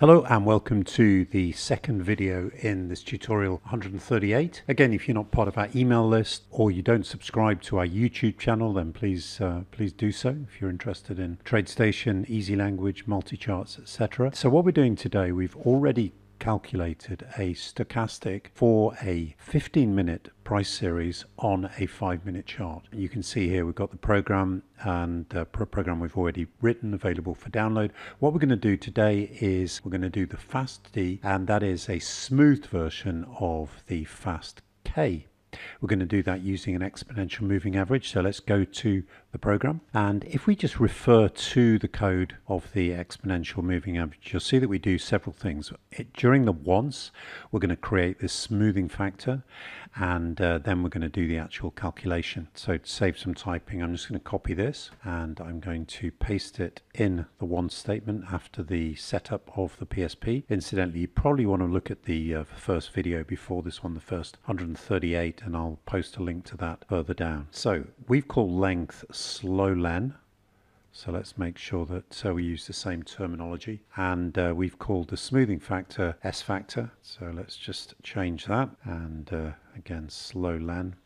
Hello and welcome to the second video in this tutorial 138. Again, if you're not part of our email list or you don't subscribe to our YouTube channel, then please do so if you're interested in TradeStation, Easy Language, MultiCharts, etc. So what we're doing today, we've already calculated a stochastic for a 15-minute price series on a 5-minute chart. You can see here we've got the program and program we've already written available for download. What we're going to do today is we're going to do the fast D, and that is a smoothed version of the fast K. We're going to do that using an exponential moving average. So let's go to the program. And if we just refer to the code of the exponential moving average, you'll see that we do several things. During the once, we're going to create this smoothing factor, and then we're going to do the actual calculation. So to save some typing, I'm just going to copy this and I'm going to paste it in the once statement after the setup of the PSP. Incidentally, you probably want to look at the first video before this one, the first 138, and I'll post a link to that further down. So we've called length slow len. So let's make sure that we use the same terminology, and we've called the smoothing factor S factor. So let's just change that, and again slow len,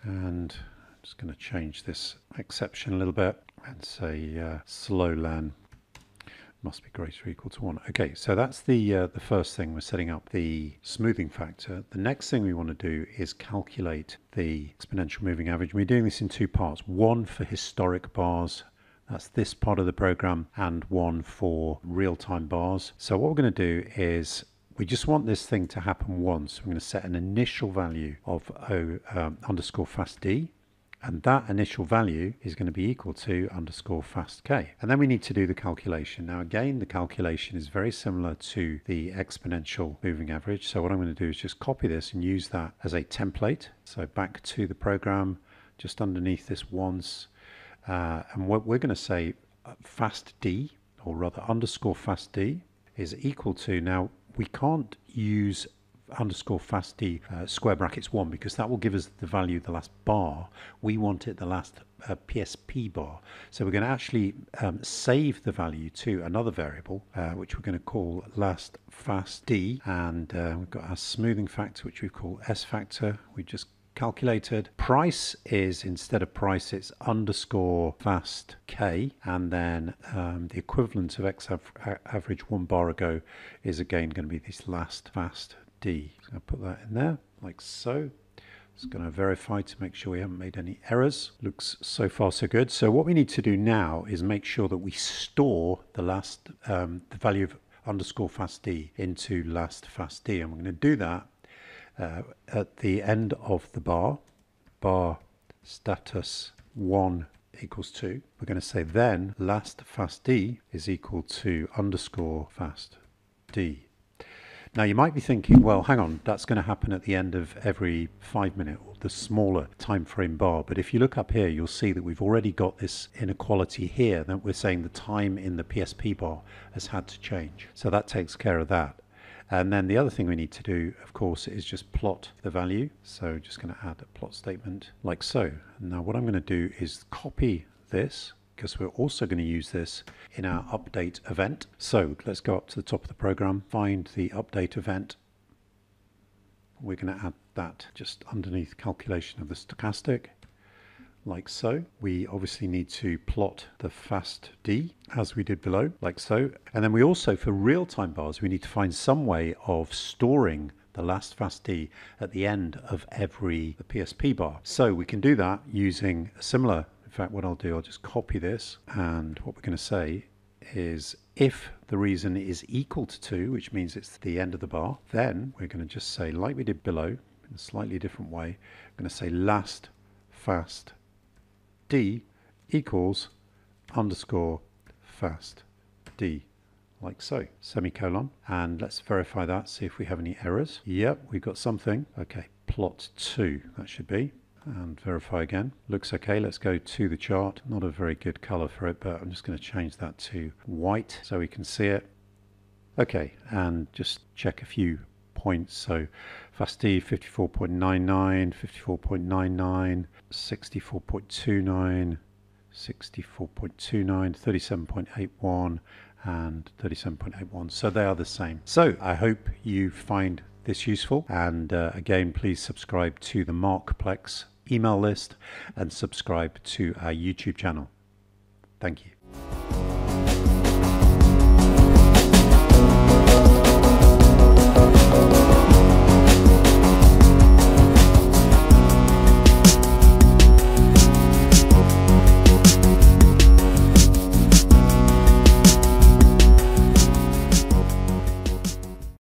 and I'm just going to change this exception a little bit and say slow len must be greater or equal to 1. Okay, so that's the first thing. We're setting up the smoothing factor. The next thing we want to do is calculate the exponential moving average. We're doing this in two parts, one for historic bars, that's this part of the program, and one for real-time bars. So what we're going to do is we just want this thing to happen once. We're going to set an initial value of underscore fast D, and that initial value is going to be equal to underscore fast K. And then we need to do the calculation. Now again, the calculation is very similar to the exponential moving average. So what I'm going to do is just copy this and use that as a template. So back to the program, just underneath this once, and what we're going to say fast D, or rather underscore fast D, is equal to, now we can't use underscore fast D square brackets 1 because that will give us the value of the last bar. We want it the last PSP bar. So we're going to actually save the value to another variable which we're going to call last fast D, and we've got our smoothing factor which we call S factor. We just calculated. Price is, instead of price, it's underscore fast K, and then the equivalent of X average 1 bar ago is again going to be this last fast D. So I'll put that in there like so. Just going to verify to make sure we haven't made any errors. Looks so far so good. So what we need to do now is make sure that we store the last the value of underscore fast D into last fast D, and we're going to do that at the end of the bar status 1 equals 2. We're going to say then last fast D is equal to underscore fast D. Now you might be thinking, well, hang on, that's going to happen at the end of every 5-minute or the smaller time frame bar. But if you look up here, you'll see that we've already got this inequality here, that we're saying the time in the PSP bar has had to change. So that takes care of that. And then the other thing we need to do, of course, is just plot the value. So just going to add a plot statement like so. Now what I'm going to do is copy this, because we're also going to use this in our update event. So let's go up to the top of the program, find the update event. We're going to add that just underneath calculation of the stochastic, like so. We obviously need to plot the fast D as we did below, like so. And then we also, for real-time bars, we need to find some way of storing the last fast D at the end of every PSP bar. So we can do that using a similar, in fact what I'll do, I'll just copy this, and what we're going to say is if the reason is equal to 2, which means it's the end of the bar, then we're going to just say, like we did below, in a slightly different way, I'm going to say last fast D equals underscore fast D, like so, semicolon. And let's verify that, see if we have any errors. Yep, we've got something. Okay, plot 2, that should be. And verify again. Looks okay. Let's go to the chart. Not a very good color for it, but I'm just going to change that to white so we can see it. Okay, and just check a few points. So fast D 54.99, 54.99, 64.29, 64.29, 37.81, and 37.81. So they are the same. So I hope you find this useful, and again, please subscribe to the Markplex email list and subscribe to our YouTube channel. Thank you.